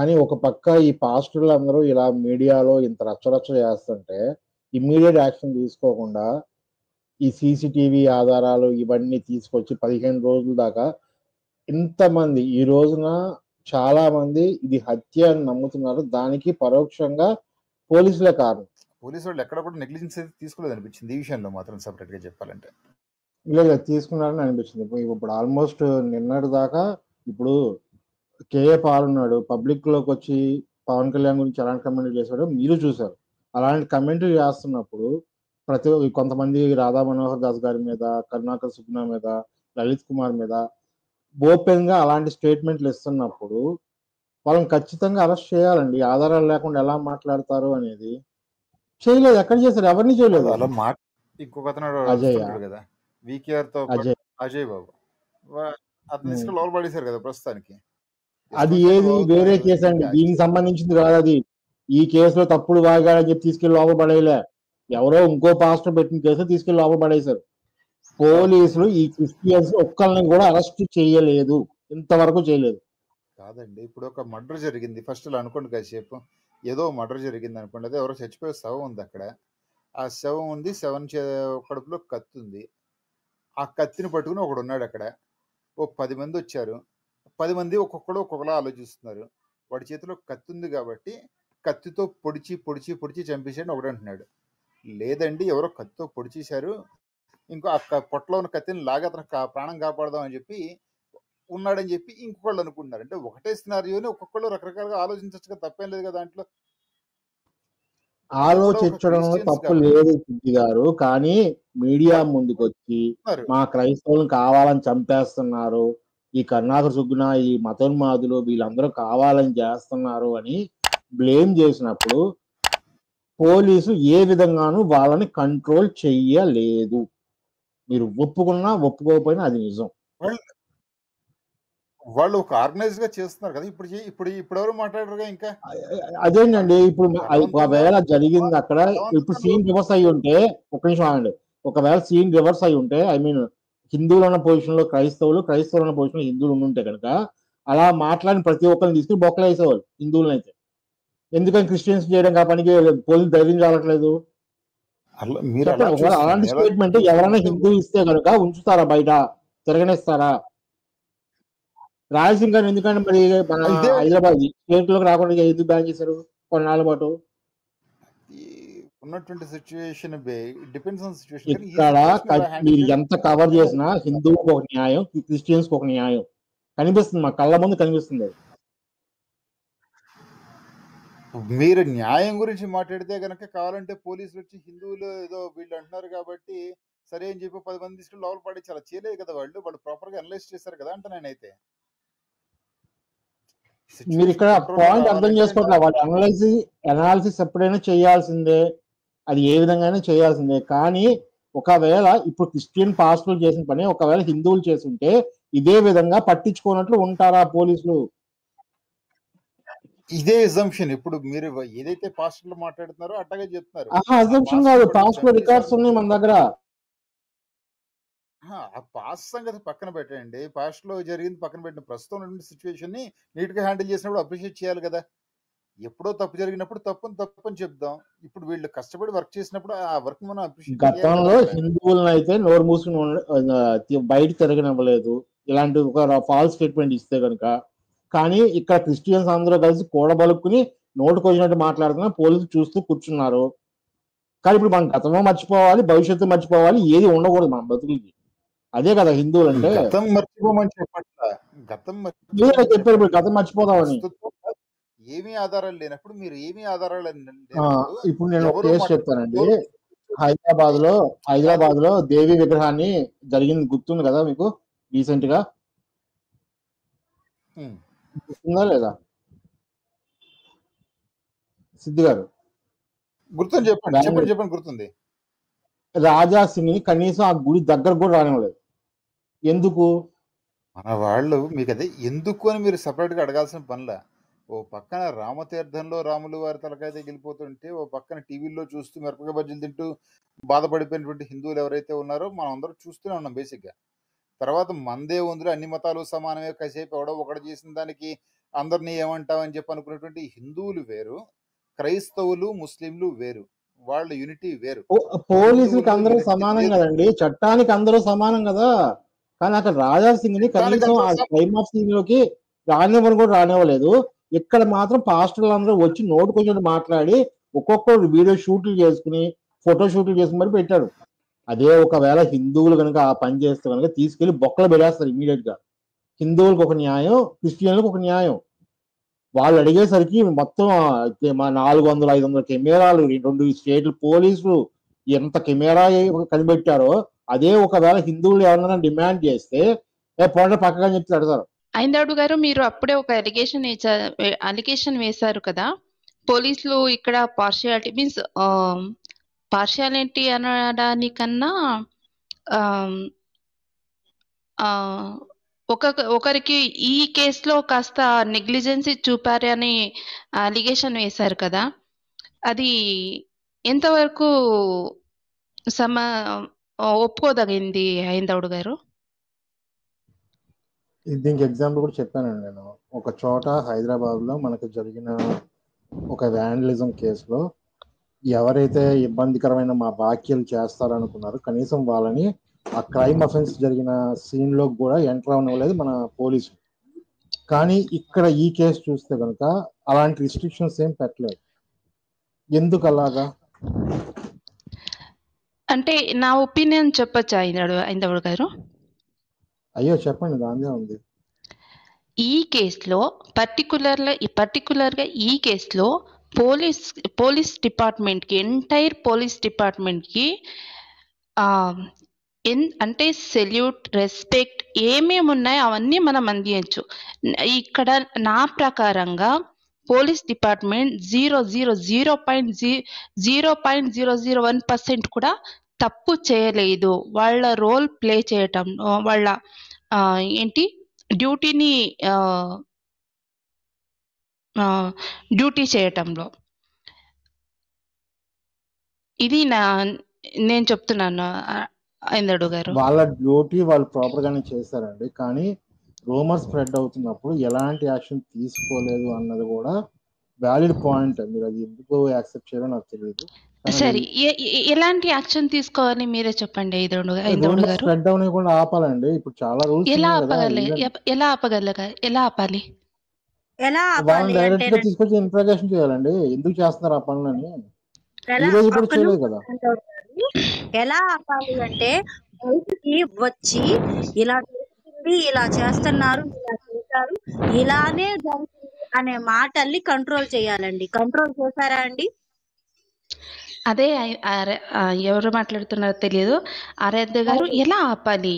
కానీ ఒక పక్క ఈ పాస్టర్లందరూ ఇలా మీడియాలో ఇంత రచ్చరచ్చ చేస్తుంటే ఇమ్మీడియట్ యాక్షన్ తీసుకోకుండా ఈ సీసీటీవీ ఆధారాలు ఇవన్నీ తీసుకొచ్చి 15 రోజుల దాకా ఇంతమంది ఈ రోజున చాలా మంది ఇది హత్య అని నమ్ముతున్నారు. దానికి పరోక్షంగా పోలీసులే కారణం. పోలీసు వాళ్ళు ఎక్కడ కూడా నెగ్లిజెన్స్ అయితే తీసుకోలేదు అనిపించింది ఈ విషయంలో మాత్రం, సెపరేట్ గా చెప్పాలంటే. లేదు తీసుకున్నారని అనిపించింది. ఇప్పుడు ఆల్మోస్ట్ నిన్నటి దాకా ఇప్పుడు కేఏ పాల్ ఉన్నాడు, పబ్లిక్ లోకి వచ్చి పవన్ కళ్యాణ్ గురించి ఎలాంటి కమెంట్లు చేశాడో మీరు చూశారు. అలాంటి కమెంట్లు చేస్తున్నప్పుడు కొంతమంది రాధా మనోహర్ దాస్ గారి మీద, కరుణాకర్ సుగ్నా మీద, లలిత్ కుమార్ మీద ఓపెన్ గా అలాంటి స్టేట్మెంట్లు ఇస్తున్నప్పుడు వాళ్ళని ఖచ్చితంగా అరెస్ట్ చేయాలండి. ఆధారాలు లేకుండా ఎలా మాట్లాడతారు అనేది చేయలేదు. ఎక్కడ చేశారు? ఎవరిని చేయలేదు. అలా ఇంకొక అతను అజయ్ కదా వికేఆర్ తో అజయ్ బాబు, అతను తీసుకుని లోపల పడేశారు కదా ప్రస్తుతానికి. అది ఏది వేరే కేసు అండి, దీనికి సంబంధించింది కాదు అది. ఈ కేసులో తప్పుడు వాగాడని చెప్పి తీసుకెళ్లి లోపల పడేయలే. ఎవరో ఇంకో పాస్టర్ పెట్టిన కేసు తీసుకెళ్లి లోపల పడేశారు. పోలీసులు ఈ క్రిస్టియన్స్ ఒక్కరిని కూడా అరెస్ట్ చేయలేదు, ఇంతవరకు చేయలేదు. కాదండి, ఇప్పుడు ఒక మర్డర్ జరిగింది ఫస్ట్ ఇలా అనుకోండి కాసేపు, ఏదో మర్డర్ జరిగింది అనుకోండి, అదే ఎవరో చచ్చిపోయే శవం ఉంది అక్కడ. ఆ శవం ఉంది, శవం కడుపులో కత్తి ఉంది. ఆ కత్తిని పట్టుకుని ఒకడు ఉన్నాడు అక్కడ. ఓ 10 మంది వచ్చారు, 10 మంది ఒక్కొక్కడు ఒక్కొక్కలా ఆలోచిస్తున్నారు. వాడి చేతిలో కత్తి ఉంది కాబట్టి కత్తితో పొడిచి పొడిచి పొడిచి చంపేసాడు ఒకడు అంటున్నాడు. లేదండి, ఎవరో కత్తితో పొడిచేశారు, ఇంకో పొట్టలో ఉన్న కత్తిని లాగా అతను ప్రాణం కాపాడదాం అని చెప్పి ఉన్నాడని చెప్పి ఇంకొకళ్ళు అనుకుంటున్నారు. అంటే ఒకటే సినారియోని ఒక్కొక్కళ్ళు రకరకాలుగా ఆలోచించచ్చు, తప్పేం లేదు కదా దాంట్లో. ఆలోచించడంలో తప్పు లేదు సిద్ధి గారు, కానీ మీడియా ముందుకు వచ్చి మా క్రైస్తవులను కావాలని చంపేస్తున్నారు, ఈ కరుణాకర్ సుగ్నా, ఈ మతోన్మాదులు వీళ్ళందరూ కావాలని చేస్తున్నారు అని బ్లేమ్ చేసినప్పుడు పోలీసు ఏ విధంగానూ వాళ్ళని కంట్రోల్ చెయ్యలేదు. మీరు ఒప్పుకున్నా ఒప్పుకోకపోయినా అది నిజం. వాళ్ళు ఒక ఆర్గనైజ్ గా చేస్తున్నారు కదా. ఇప్పుడు ఎవరు మాట్లాడరుగా ఇంకా. అదేనండి, ఇప్పుడు ఒకవేళ జరిగింది అక్కడ, ఇప్పుడు సీన్ రివర్స్ అయి ఉంటే, ఒక నిమిషం ఆగండి, ఒకవేళ సీన్ రివర్స్ అయి ఉంటే, ఐ మీన్ హిందువులు ఉన్న పొజిషన్ లో క్రైస్తవులు ఉన్న పొజిషన్ లో హిందువులు ఉంటే కనుక అలా మాట్లాడిన ప్రతి ఒక్కరిని తీసుకుని బొక్కలు వేసేవాళ్ళు హిందువులను అయితే. ఎందుకని క్రిస్టియన్స్ చేయడం ఆ పనికి పోలీసు ధైర్యం చాలట్లేదు? అలాంటి స్టేట్మెంట్ ఎవరైనా హిందూ ఇస్తే కనుక ఉంచుతారా, బయట తిరగనిస్తారా? రాయలసీమ గారు ఎందుకంటే మరి మన హైదరాబాద్ స్టేట్ లోకి రాకుండా ఎందుకు బ్యాన్ చేశారు కొన్నాళ్ళ పాటు? ఉన్నటువంటి సిచ్యువేషన్ డిపెండ్స్ ఆన్ సిచ్యువేషన్. ఇక్కడ మీరు ఎంత కవర్ చేసినా హిందువులకు ఒక న్యాయం, క్రిస్టియన్స్ ఒక న్యాయం కనిపిస్తుంది, మా కళ్ళ ముందు కనిపిస్తుంది. మీరు న్యాయం గురించి మాట్లాడితే కనుక కావాలంటే పోలీసులు వచ్చి హిందువులు ఏదో వీళ్ళు అంటున్నారు కాబట్టి సరే అని చెప్పి 10 మంది తీసుకుని లోపల పడి చాలా చేయలేదు కదా. వాళ్ళు ప్రాపర్ గా అనలైజ్ చేశారు కదా అంట నేనైతే. మీరు ఇక్కడ పాయింట్ అర్థం చేసుకోవట్లేదు. వాటి అనాలిసిస్ ఎప్పుడైనా చేయాల్సిందే, అది ఏ విధంగా చేయాల్సిందే. కానీ ఒకవేళ ఇప్పుడు క్రిస్టియన్ పాస్టర్లు చేసిన పని ఒకవేళ హిందువులు చేస్తుంటే ఇదే విధంగా పట్టించుకోనట్లు ఉంటారా పోలీసులు? ఇదే అజంప్షన్. ఇప్పుడు మీరు ఏదైతే పాస్టర్లు మాట్లాడుతున్నారో అట్టగే చెప్తున్నారు. అజంప్షన్ కాదు, పాస్టర్ రికార్డ్స్ ఉన్నాయి మన దగ్గర. ఆ పాస్ట్ సంగతి పక్కన పెట్టండి, పాస్ట్ లో జరిగింది పక్కన పెట్టిన ప్రస్తుతం ఉన్నటువంటి సిచ్యువేషన్ ని నీట్ గా హ్యాండిల్ చేసినప్పుడు అప్రిషియేట్ చేయాలి కదా. ఎప్పుడో తప్పు జరిగినప్పుడు తప్పని చెప్దాం. ఇప్పుడు వీళ్ళు కష్టపడి వర్క్ చేసినప్పుడు ఆ వర్క్ మనం అప్రిషియేట్ చేయాలి. గతంలో హిందువులను అయితే నోరు మూసుకుని బయట తిరగనివ్వలేదు ఇలాంటి ఒక ఫాల్స్ స్టేట్మెంట్ ఇస్తే కనుక. కానీ ఇక్కడ క్రిస్టియన్స్ అందరూ కలిసి కూడబలుక్కుని నోటుకు వచ్చినట్టు మాట్లాడుతున్నా పోలీసులు చూస్తూ కూర్చున్నారు. కానీ ఇప్పుడు మనం గతంలో మర్చిపోవాలి, భవిష్యత్తు మర్చిపోవాలి, ఏది ఉండకూడదు మన బతుకులకి. అదే కదా హిందువులు అంటే. గతం మర్చిపోమని చెప్పట్లా, చెప్పారు ఇప్పుడు గతం మర్చిపోదామని. ఏమీ ఆధారాలు లేనప్పుడు మీరు ఏమీ ఆధారాలు ఇప్పుడు నేను ఒక కేసు చెప్తానండి. హైదరాబాద్ లో దేవి విగ్రహాన్ని జరిగింది గుర్తుంది కదా మీకు రీసెంట్ గా? గుర్తుందా లేదా సిద్ధి గారు? గుర్తుంది, చెప్పండి. గుర్తుంది. రాజా సింగ్ ని కనీసం ఆ గుడి దగ్గర కూడా రానివ్వలేదు. ఎందుకు? మన వాళ్ళు మీకు అదే ఎందుకు అని మీరు సపరేట్ గా అడగాల్సిన పనిలా. ఓ పక్కన రామతీర్థంలో రాములు వారి తలకాయ తగిలిపోతుంటే, ఓ పక్కన టీవీల్లో చూస్తూ మిరపకాయ బజ్జీలు తింటూ బాధపడిపోయినటువంటి హిందువులు ఎవరైతే ఉన్నారో మనం అందరూ చూస్తూనే ఉన్నాం బేసిక్ గా. తర్వాత మందే ఉందిలో అన్ని మతాలు సమానమే, కాసేపు ఎవడో ఒకటి చేసిన దానికి అందరినీ ఏమంటావని చెప్పి అనుకున్నటువంటి హిందువులు వేరు, క్రైస్తవులు ముస్లింలు వేరు, వాళ్ళ యూనిటీ వేరు. పోలీసులకి అందరూ యూనిటీ సమానం లేదు. కదండి, చట్టానికి అందరూ సమానం కదా. కానీ అక్కడ రాజా సింగ్ ని చట్టానికి కనీసం ఆ అందరూ క్రైమ్ ఆఫ్ సీన్ లోకి రానివ్వని కూడా రానివ్వలేదు. ఇక్కడ మాత్రం పాస్టర్లు అందరూ వచ్చి నోటుకొచ్చి మాట్లాడి ఒక్కొక్కరు వీడియో షూట్లు చేసుకుని ఫోటో షూట్లు చేసుకుని మరి పెట్టారు. అదే ఒకవేళ హిందువులు కనుక ఆ పని చేస్తే కనుక తీసుకెళ్లి బొక్కలు పెట్టేస్తారు ఇమీడియట్ గా. హిందువులకు ఒక న్యాయం, క్రిస్టియన్లకు ఒక న్యాయం. వాళ్ళు అడిగేసరికి మొత్తం మా 400-500 కెమెరాలు, 2 స్టేట్ల పోలీసులు ఎంత కెమెరా కనిపెట్టారో, అదే ఒకవేళ హిందువులు ఎవరైనా డిమాండ్ చేస్తే పోండి పక్కగా చెప్పి అడతారు. ఐందాడు గారు, మీరు అప్పుడే ఒక అలిగేషన్ వేశారు కదా, పోలీసులు ఇక్కడ పార్షియాలిటీ మీన్స్ పార్షియాలిటీ అనడానికన్నా ఒకరికి ఈ కేసులో కాస్త నెగ్లిజెన్సీ చూపారని అలిగేషన్ వేశారు కదా, అది ఎంతవరకు ఒప్పుకోదగింది ఐందవుడు గారు? దీనికి ఎగ్జాంపుల్ కూడా చెప్పానండి నేను. ఒక చోట హైదరాబాద్ లో మనకు జరిగిన ఒక వ్యాండలిజం కేసులో ఎవరైతే ఇబ్బందికరమైన మా వ్యాఖ్యలు చేస్తారనుకున్నారు, కనీసం వాళ్ళని ఆ క్రైమ్ అఫెన్స్ జరిగిన సీన్ లో కూడా ఎంటర్ అవ్వలేదు మన పోలీసులు. కానీ ఇక్కడ ఈ కేసు చూస్తే కనుక అలాంటి రిస్ట్రిక్షన్స్ ఏం పెట్టలేదు. ఎందుకు అలాగా? అంటే నా ఒపీనియన్ చెప్పచ్చా ఐందవుడు గారు? అయ్యో చెప్పండి, దాందే ఉంది. ఈ కేసులో పర్టికులర్గా ఈ కేసులో పోలీస్ డిపార్ట్మెంట్కి, ఎంటైర్ పోలీస్ డిపార్ట్మెంట్కి అంటే సెల్యూట్, రెస్పెక్ట్ ఏమేమి ఉన్నాయో అవన్నీ మనం అందించచ్చు. ఇక్కడ నా ప్రకారంగా పోలీస్ డిపార్ట్మెంట్ 0.001% కూడా తప్పు చేయలేదు. వాళ్ళ రోల్ ప్లే చేయటం, వాళ్ళ డ్యూటీ చేయటంలో. ఇది నేను చెప్తున్నాను ఐందడు గారు. వాళ్ళ డ్యూటీ వాళ్ళు ప్రాపర్ గానే చేశారండి. కానీ రూమర్ స్ప్రెడ్ అవుతున్నప్పుడు ఎలాంటి యాక్షన్ తీసుకోలేదు అన్నది కూడా వ్యాలిడ్ పాయింట్. మీరు అది ఎందుకు యాక్సెప్ట్ చేయాలో నాకు తెలియదు. సరే, ఎలాంటి యాక్షన్ తీసుకోవాలి మీరే చెప్పండి ఐందవుడు గారు. స్ప్రెడ్ అవునే కూడా ఆపాలండి. ఇప్పుడు చాలా రూల్స్ ఎలా ఆపాలి? వాళ్ళని డైరెక్ట్ గా తీసుకొచ్చి ఇంట్రాగేషన్ చేయాలండి. ఎందుకు చేస్తున్నారు ఆ పనులని? ఈ రోజు కూడా చేయలేదు కదా. ఎలా ఆపాలి అంటే బయటికి వచ్చి ఇలా జరుగుతుంది, ఇలా చేస్తున్నారు, ఇలా చేశారు, ఇలానే జరుగుతుంది అనే మాటల్ని కంట్రోల్ చేయాలండి. కంట్రోల్ చేశారా అండి? అదే ఎవరు మాట్లాడుతున్నారో తెలియదు. ఆరాధ్య గారు, ఎలా ఆపాలి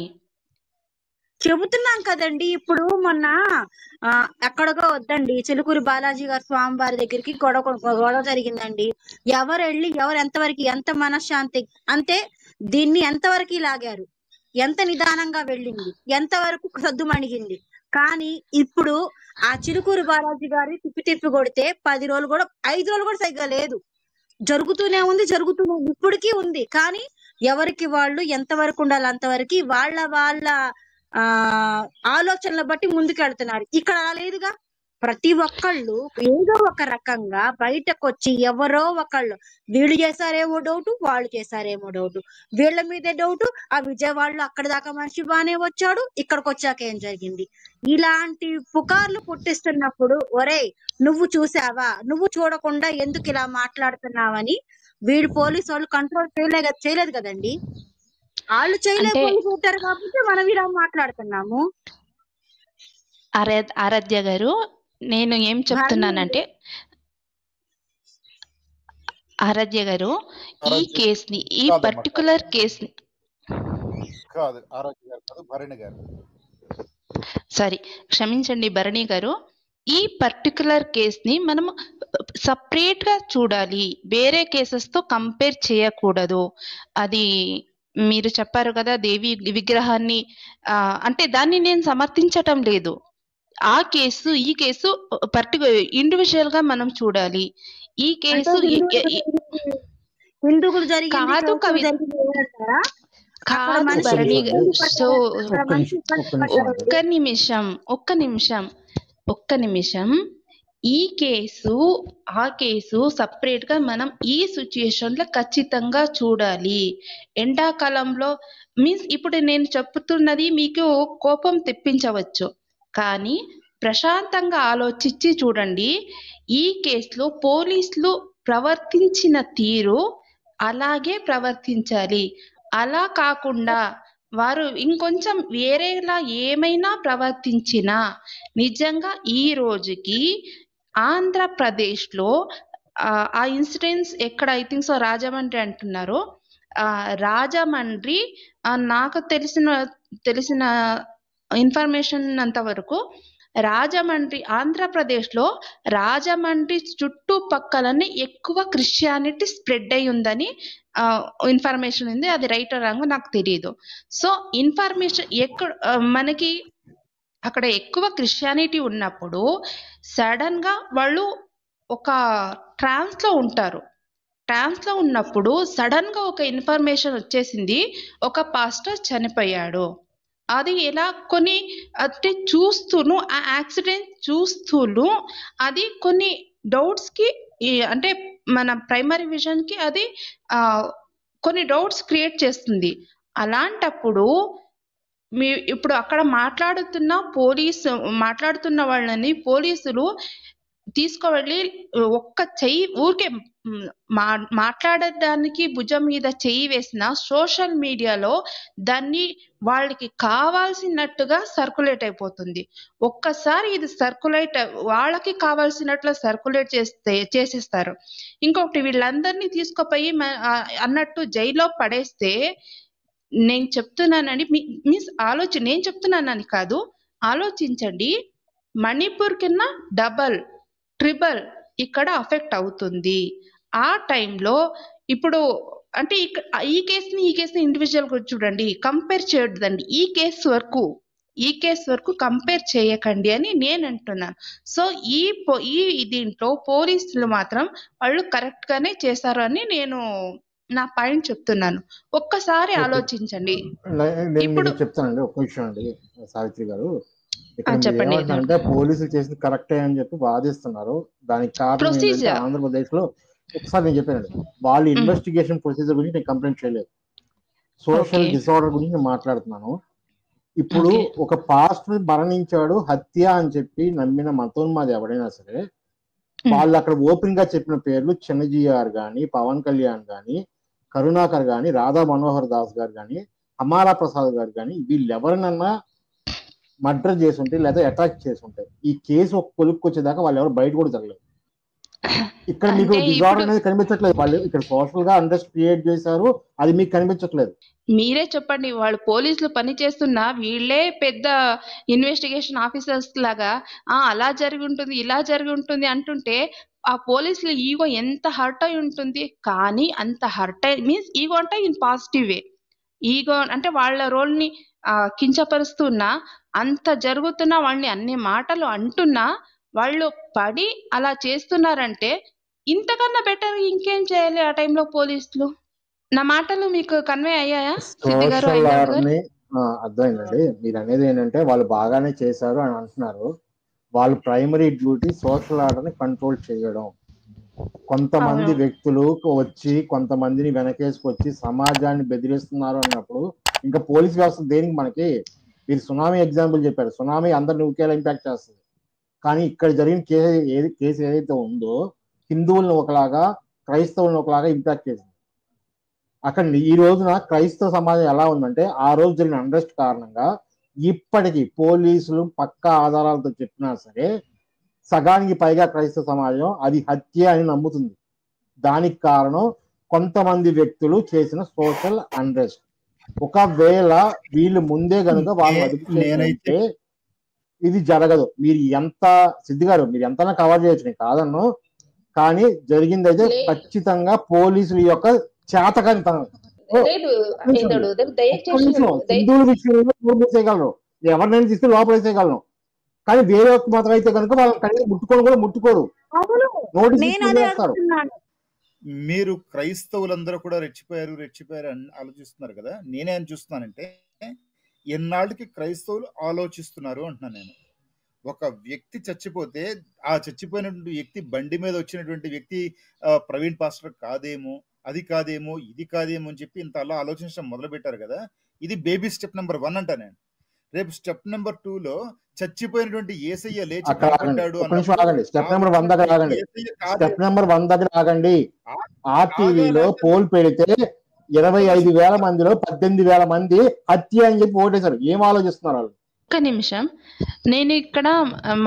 చెబుతున్నాం కదండి. ఇప్పుడు మొన్న ఎక్కడికో వద్దండి, చిలుకూరి బాలాజీ గారు స్వామివారి దగ్గరికి గొడవ జరిగిందండి. ఎవరు వెళ్ళి ఎవరు ఎంతవరకు, ఎంత మనశ్శాంతి అంతే, దీన్ని ఎంతవరకు లాగారు, ఎంత నిదానంగా వెళ్ళింది, ఎంతవరకు సద్దుమణిగింది. కానీ ఇప్పుడు ఆ చిలుకూరి బాలాజీ గారి తిప్పి కొడితే 10 రోజులు కూడా 5 రోజులు కూడా సరిగ్గా లేదు, జరుగుతూనే ఉంది. ఇప్పటికీ ఉంది. కానీ ఎవరికి వాళ్ళు ఎంతవరకు ఉండాలి అంతవరకు వాళ్ళ ఆలోచనలు బట్టి ముందుకెళ్తున్నారు. ఇక్కడ అలా లేదుగా. ప్రతి ఒక్కళ్ళు ఏదో ఒక రకంగా బయటకు వచ్చి ఎవరో ఒకళ్ళు వీళ్ళు చేశారేమో డౌట్, వాళ్ళు చేశారేమో డౌట్, వీళ్ళ మీదే డౌట్. ఆ విజయవాడలో అక్కడి దాకా మనిషి బానే వచ్చాడు, ఇక్కడికి వచ్చాక ఏం జరిగింది, ఇలాంటి పుకార్లు పుట్టిస్తున్నప్పుడు ఒరే నువ్వు చూసావా, నువ్వు చూడకుండా ఎందుకు ఇలా మాట్లాడుతున్నావని వీడు పోలీసు వాళ్ళు కంట్రోల్ చేయలేదు కదండి. వాళ్ళు చేయలేకపోతారు కాబట్టి మనం ఇలా మాట్లాడుతున్నాము. ఆరాధ్య గారు, నేను ఏం చెప్తున్నానంటే, ఆరాధ్య గారు ఈ కేసుని, ఈ పర్టికులర్ కేసుని సారీ క్షమించండి భరణి గారు, ఈ పర్టికులర్ కేసుని మనం సపరేట్ గా చూడాలి, వేరే కేసెస్ తో కంపేర్ చేయకూడదు. అది మీరు చెప్పారు కదా, దేవి విగ్రహాన్ని అంటే దాన్ని నేను సమర్థించటం లేదు. ఆ కేసు ఈ కేసు ఇండివిజువల్ గా మనం చూడాలి. ఈ కేసు కాదు భరణి. సో ఒక్క నిమిషం ఒక్క నిమిషం. ఈ కేసు ఆ కేసు సపరేట్ గా మనం ఈ సిచ్యుయేషన్ లో ఖచ్చితంగా చూడాలి. ఎండాకాలంలో మీన్స్ ఇప్పుడు నేను చెప్తున్నది మీకు కోపం తెప్పించవచ్చు, కానీ ప్రశాంతంగా ఆలోచించి చూడండి. ఈ కేసులో పోలీసులు ప్రవర్తించిన తీరు అలాగే ప్రవర్తించాలి. అలా కాకుండా వారు ఇంకొంచెం వేరేలా ఏమైనా ప్రవర్తించినా నిజంగా ఈ రోజుకి ఆంధ్రప్రదేశ్లో ఆ ఇన్సిడెంట్స్ ఎక్కడ ఐ థింక్ సో రాజమండ్రి అంటున్నారు. రాజమండ్రి నాకు తెలిసిన ఇన్ఫర్మేషన్ అంతవరకు రాజమండ్రి ఆంధ్రప్రదేశ్లో రాజమండ్రి చుట్టుపక్కలనే ఎక్కువ క్రిస్టియానిటీ స్ప్రెడ్ అయి ఉందని ఇన్ఫర్మేషన్ ఉంది. అది రైట్ రాంగ్ నాకు తెలియదు. సో ఇన్ఫర్మేషన్ ఎక్కడ మనకి అక్కడ ఎక్కువ క్రిస్టియానిటీ ఉన్నప్పుడు సడన్ గా వాళ్ళు ఒక ట్రాన్స్ లో ఉంటారు. ట్రాన్స్ లో ఉన్నప్పుడు సడన్ గా ఒక ఇన్ఫర్మేషన్ వచ్చేసింది, ఒక పాస్టర్ చనిపోయాడు. అది ఎలా కొన్ని అంటే చూస్తూను ఆ యాక్సిడెంట్ చూస్తూను అది కొన్ని డౌట్స్ కి అంటే మన ప్రైమరీ విజన్ కి అది కొన్ని డౌట్స్ క్రియేట్ చేస్తుంది. అలాంటప్పుడు ఇప్పుడు అక్కడ మాట్లాడుతున్న వాళ్ళని పోలీసులు తీసుకువెళ్ళి ఒక్క చెయ్యి ఊరికే మాట్లాడడానికి భుజం మీద చెయ్యి వేసిన సోషల్ మీడియాలో దాన్ని వాళ్ళకి కావాల్సినట్టుగా సర్క్యులేట్ అయిపోతుంది. ఒక్కసారి ఇది వాళ్ళకి కావాల్సినట్లు సర్క్యులేట్ చేసేస్తారు. ఇంకొకటి వీళ్ళందరినీ తీసుకుపోయి అన్నట్టు జైల్లో పడేస్తే నేను చెప్తున్నానని నేను చెప్తున్నానని కాదు, ఆలోచించండి. మణిపూర్ కింద ట్రిబల్ ఇక్కడ అఫెక్ట్ అవుతుంది. ఆ టైంలో ఇప్పుడు అంటే ఈ కేసుని ఇండివిజువల్ గా చూడండి, కంపేర్ చేయొద్దండి. ఈ కేసు వరకు కంపేర్ చేయకండి అని నేను అంటున్నాను. సో ఈ దీంట్లో పోలీసులు మాత్రం వాళ్ళు కరెక్ట్ గానే చేశారు అని నేను నా పాయింట్ చెప్తున్నాను. ఒక్కసారి ఆలోచించండి. ఇప్పుడు చెప్తానండి ఒక విషయం అండి సావిత్రి గారు. చెప్పండి. అంటే పోలీసులు చేసింది కరెక్టే అని చెప్పి వాదిస్తున్నారు. దానికి కారణం ఏంటంటే ఆంధ్రప్రదేశ్ లో ఒకసారి నేను చెప్పానండి, వాళ్ళు ఇన్వెస్టిగేషన్ ప్రొసీజర్ గురించి నేను కంప్లైంట్ చేయలేదు, సోషల్ డిసార్డర్ గురించి నేను మాట్లాడుతున్నాను. ఇప్పుడు ఒక పాస్టర్ మరణించాడు హత్య అని చెప్పి నమ్మిన మతోన్మాది ఎవడైనా సరే వాళ్ళు అక్కడ ఓపెన్ గా చెప్పిన పేర్లు చిన్నజీఆర్ గాని, పవన్ కళ్యాణ్ గాని, కరుణాకర్ గాని, రాధా మనోహర్ దాస్ గారు గాని, అమాలా ప్రసాద్ గారు గాని, వీళ్ళు ఎవరినన్నా మర్డర్ చేసి ఉంటే లేదా అటాక్ చేసి ఉంటాయి. ఈ కేసు ఒక కొలుపుకి వచ్చేదాకా వాళ్ళు ఎవరు బయట కూడా జరగలేదు. ఇక్కడ మీకు డిజార్డర్ అనేది కనిపించట్లేదు. వాళ్ళు ఇక్కడ సోషల్ గా అండర్స్ట్ క్రియేట్ చేశారు, అది మీకు కనిపించట్లేదు. మీరే చెప్పండి. వాళ్ళు పోలీసులు పని చేస్తున్నా వీళ్ళే పెద్ద ఇన్వెస్టిగేషన్ ఆఫీసర్స్ లాగా అలా జరిగి ఉంటుంది ఇలా జరిగి ఉంటుంది అంటుంటే ఆ పోలీసులు ఈగో ఎంత హర్ట్ అయి ఉంటుంది. కానీ అంత హర్ట్ అయి మీన్స్ ఈగో అంటే ఇన్ పాజిటివ్ వే. ఈగో అంటే వాళ్ళ రోల్ ని కించపరుస్తున్నా, అంత జరుగుతున్నా, వాళ్ళని అన్ని మాటలు అంటున్నా వాళ్ళు పడి అలా చేస్తున్నారంటే ఇంతకన్నా బెటర్ ఇంకేం చేయాలి ఆ టైంలో పోలీసులు? నా మాటలు మీకు కన్వే అయ్యాయా సిద్ధి గారు? అర్థమైందండి. మీరు అనేది ఏంటంటే వాళ్ళు బాగానే చేశారు అని అంటున్నారు. వాళ్ళ ప్రైమరీ డ్యూటీ సోషల్ ఆర్డర్ ని కంట్రోల్ చేయడం. కొంతమంది వ్యక్తులు వచ్చి కొంతమందిని వెనకేసుకొచ్చి సమాజాన్ని బెదిరిస్తున్నారు అన్నప్పుడు ఇంకా పోలీస్ వ్యవస్థ దేనికి మనకి? మీరు సునామీ ఎగ్జాంపుల్ చెప్పారు, సునామీ అందరిని ఒకేలా ఇంపాక్ట్ చేస్తుంది. కానీ ఇక్కడ జరిగిన కేసు ఏదైతే ఉందో హిందువులను ఒకలాగా క్రైస్తవులను ఒకలాగా ఇంపాక్ట్ చేసింది. అక్కడ ఈ రోజున క్రైస్తవ సమాజం ఎలా ఉందంటే ఆ రోజు జరిగిన అన్రెస్ట్ కారణంగా ఇప్పటికీ పోలీసులు పక్కా ఆధారాలతో చెప్పినా సరే సగానికి పైగా క్రైస్తవ సమాజం అది హత్య అని నమ్ముతుంది. దానికి కారణం కొంతమంది వ్యక్తులు చేసిన సోషల్ అన్రెస్ట్. ఒకవేళ వీళ్ళు ముందే కనుక వాళ్ళు అదుపు చేస్తే ఇది జరగదు. మీరు ఎంత సిద్ధి గారు మీరు ఎంతైనా కవర్ చేయొచ్చు, నేను కాదన్ను, కానీ జరిగింది అయితే ఖచ్చితంగా పోలీసుల యొక్క చేతకానితనం. హిందువుల విషయంలో చేయగలరు, ఎవరినైనా తీసుకుని లోపలేసేయగలను, కానీ వేరే మాత్రం అయితే కనుక వాళ్ళని కనీసం ముట్టుకోరు. మీరు క్రైస్తవులందరూ కూడా రెచ్చిపోయారు అని ఆలోచిస్తున్నారు కదా. నేనేం చూస్తున్నానంటే ఎన్నాళ్ళకి క్రైస్తవులు ఆలోచిస్తున్నారు అంటున్నాను నేను. ఒక వ్యక్తి చచ్చిపోతే ఆ చచ్చిపోయినటువంటి వ్యక్తి బండి మీద వచ్చినటువంటి వ్యక్తి ప్రవీణ్ పాస్టర్ కాదేమో, అది కాదేమో, ఇది కాదేమో అని చెప్పి ఇంత అలా ఆలోచించడం మొదలు పెట్టారు కదా. ఇది బేబీ స్టెప్ నెంబర్ 1 అంట. నేను రేపు స్టెప్ నెంబర్ 2లో చచ్చిపోయినటువంటి యేసయ్య లేచి అక్కడ ఆగండి, కనబడ్డాడు ఒక నిమిషం అన్నప్పుడు ఆగండి. స్టెప్ ఆ నెంబర్ 1 దగ్గర వ్యక్తి ఆగండి. యేసయ్య స్టెప్ కాదేమో నెంబర్ 1 దగ్గర ఆగండి. ఆర్టీవీలో ఆగాలంటే పోల్ పెడితే ఒక్క 25,000 నిమిషం మందిలో 18,000 మంది హత్య అని చెప్పి ఓటేశారు. ఏం ఆలోచిస్తున్నారు వాళ్ళు? ఒక్క నిమిషం, నేను ఇక్కడ